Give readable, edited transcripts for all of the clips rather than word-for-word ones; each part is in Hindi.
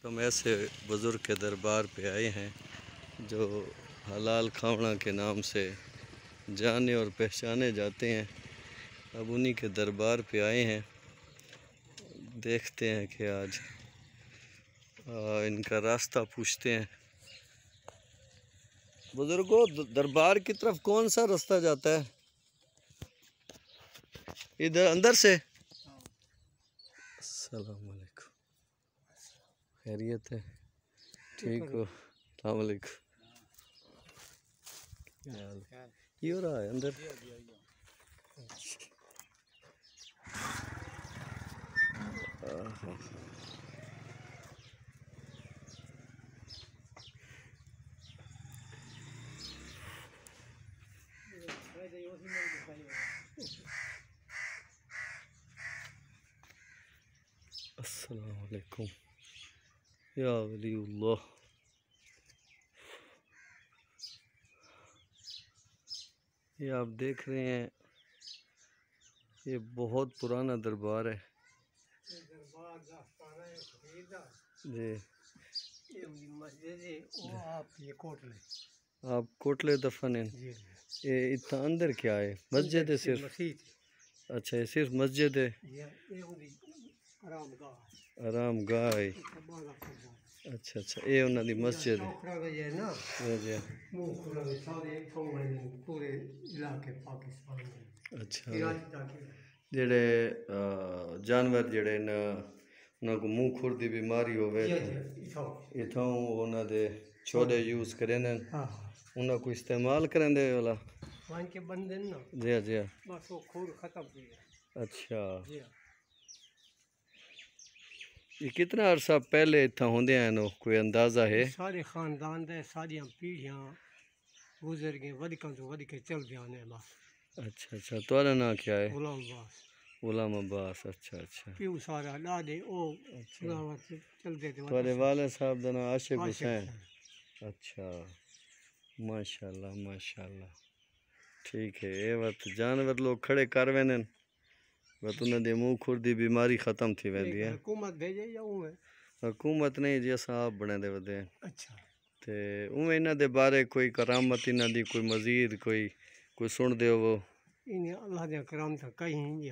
हम ऐसे बुज़ुर्ग के दरबार पे आए हैं जो हलाल खावड़ा के नाम से जाने और पहचाने जाते हैं। अब उन्हीं के दरबार पे आए हैं, देखते हैं कि आज इनका रास्ता पूछते हैं। बुज़ुर्गों, दरबार की तरफ कौन सा रास्ता जाता है? इधर अंदर से। अस्सलाम वालेकुम, खैरियत है? ठीक हो? अस्सलाम वालेकुम। ये हो रहा है अंदर। अस्सलाम वालेकुम या वलीउल्लाह। ये आप देख रहे हैं, ये बहुत पुराना दरबार है जी। आप कोटले दफन हैं? ये इतना अंदर क्या है? मस्जिद है सिर्फ? अच्छा, ये सिर्फ मस्जिद है, आराम गाह है। अच्छा अच्छा, ये उन्होंने मस्जिद है। अच्छा, जेड़े जानवर जेड़े न उन्होंने को मुँह खुर की बीमारी होवे तो इथों उन्होंने छोले यूज़ करे न, उन्होंने को इस्तेमाल करें दे वाला के बंदे ना जी जी बस वो खून खत्म हो गया। अच्छा, ये कितना अरसा पहले इतना होंदे हैं नो कोई अंदाज़ा है? सारे खानदान दे सारियां पीढ़ियां गुजर गए, वधिक तो वधिक चलदे आने बस। अच्छा अच्छा, तुम्हारा नाम क्या है? गुलाम अब्बास। गुलाम अब्बास, अच्छा अच्छा। प्यू सारा लादे ओ चलदे थे। तुम्हारे वाले साहब दा नाम आशिक हुसैन। अच्छा, माशाल्लाह माशाल्लाह, ठीक है। ये बात जानवर लोग खड़े कर वेंदे बस उन्होंने मुँह खुर की बीमारी खत्म थी वेंदी है। हुकूमत भेजे या उवें? हुकूमत नहीं जी, असां आप बने दे वदे। अच्छा, ते उवें इन्हां दे बारे कोई करामत इन्हां दी कोई मज़ीद कोई सुन दे वो? इन्हें अल्लाह दे करामत कहीं नहीं,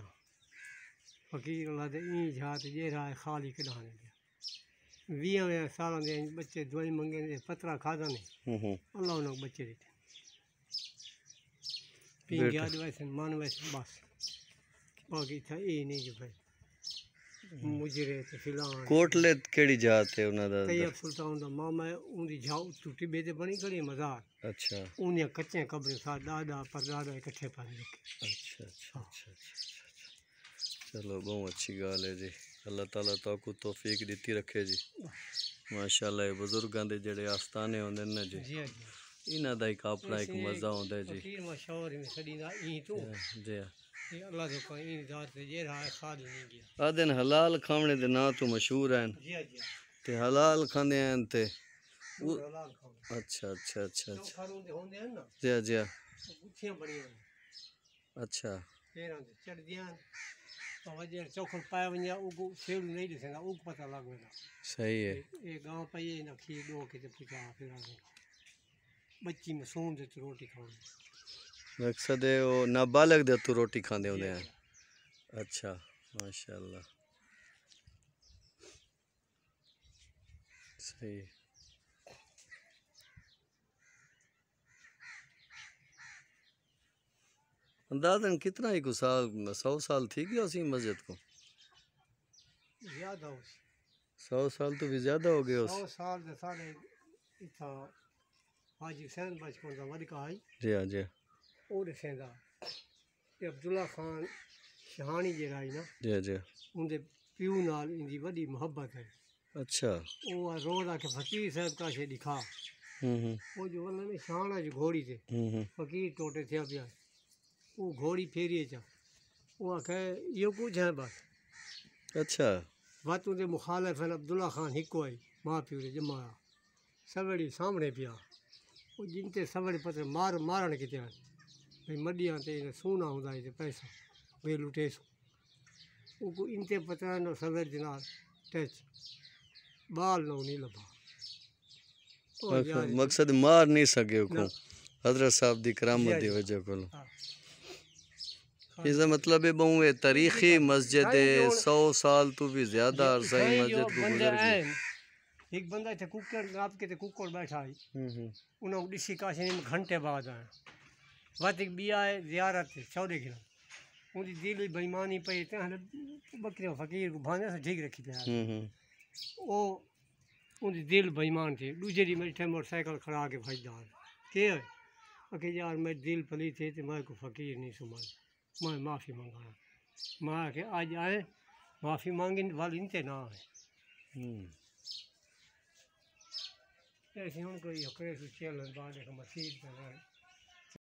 फकीर अल्लाह दे ई जात जे रहा खाली कढ़ाने दे 20 साल दे बच्चे दवाई मंगे ने पतरा खादा ने अल्लाह उन्हें बच्चे देते पिंगिया वैसे मन वैसे बस बाकी था ये नहीं जो भाई मुजरे ते फिलहाल कोटले केड़ी जात है उन्हां दा? तैयब सुल्तान दा मामा है, उनकी जाओ टूटी बेदे बनी खड़ी मज़ार। अच्छा, उन्हें कच्चे कब्र सा दादा परदादा इकट्ठे पानी रखे। अच्छा अच्छा अच्छा अच्छा, चलो बहुत अच्छी गाल है जी। अल्लाह ताला ताकू तौफीक दिती रखे जी। माशाल्लाह, ये बुजुर्गां दे जेड़े आस्थाने होंदे न जी, इन्हां दा एक अपना एक मज़ा होंदा है जी। फकीर मशहूर है सदी दा ई तो जी अल्लाह दे कोई ई जात ते जे रहा खाली नहीं गया। आदन हलाल खावणे दे नाम तो मशहूर हैं ते हलाल खांदे हैं ते अच्छा अच्छा अच्छा अच्छा जी जी अच्छा चौखट पाया वञे उगो सेल नहीं दिसेगा उग पता लग वेंदा। सही है, ये गांव पाइए ना खीर दो के पूछा फिर बच्ची मासूम दे रोटी खानी मकसद है वो नाबालग दे तो रोटी खांदे होंदे हैं। अच्छा, माशाल्लाह, सही। अंदाज़न कितना ही को साल 100 साल थी गया उसी मस्जिद को? ज़्यादा 100 साल तो भी ज़्यादा हो गए। 100 साल दे सारे इथा हाजी हुसैन बचपन दा वधिक आई जी हाँ जी और सेंदा ये अब्दुल्ला खान शहानी जेड़ा आई ना जी जी उनके प्यू नाल इनकी वडी मोहब्बत है। अच्छा, वो रोज आके फकीर साहब का शे दिखा वो जो वाला ने शान है घोड़ी से फकीर टोटे थे पिया वो घोड़ी फेरिए चा वो आखे ये कुछ है बस। अच्छा, बात उनके मुखालिफ है अब्दुल्ला खान हिको आई माँ प्यू ने जमाया सवेड़ी सामने पिया वो जिनते सवेड़े पत्र मारण किते भाई मडियां ते सोना होंदा है पैसा वे लुटे सो वो इनते पता न सवेर दिनार टच बाल नो नहीं लबा मकसद मार नहीं सके को हजरत साहब दी करामत दी वजह को इसका मतलब है बहु ये तारीखी मस्जिद है 100 साल तो भी ज्यादा अरसा ही मस्जिद को गुजर गई एक बंदा थे कुकर नाप के ते कुकर बैठा है उन्होंने दिसी काशी में घंटे बाद आया वातिक बिया है ज़ियारत है 14 किलो उनकी दिल बेईमानी पे ते बकरी फकीर को भाने से ठीक रखी पे वो उनकी दिल बेईमान थी दूसरे दी मेरे मोटरसाइकिल खड़ा के भाईदार के अके यार मैं दिल पली थे तो मैं को फकीर नहीं सुमान मैं माफ़ी मांगा मैं के आज आए माफ़ी मांगी वाल इनते ना है ऐसे हम कोई हकरे से चल बाद एक मसीद कर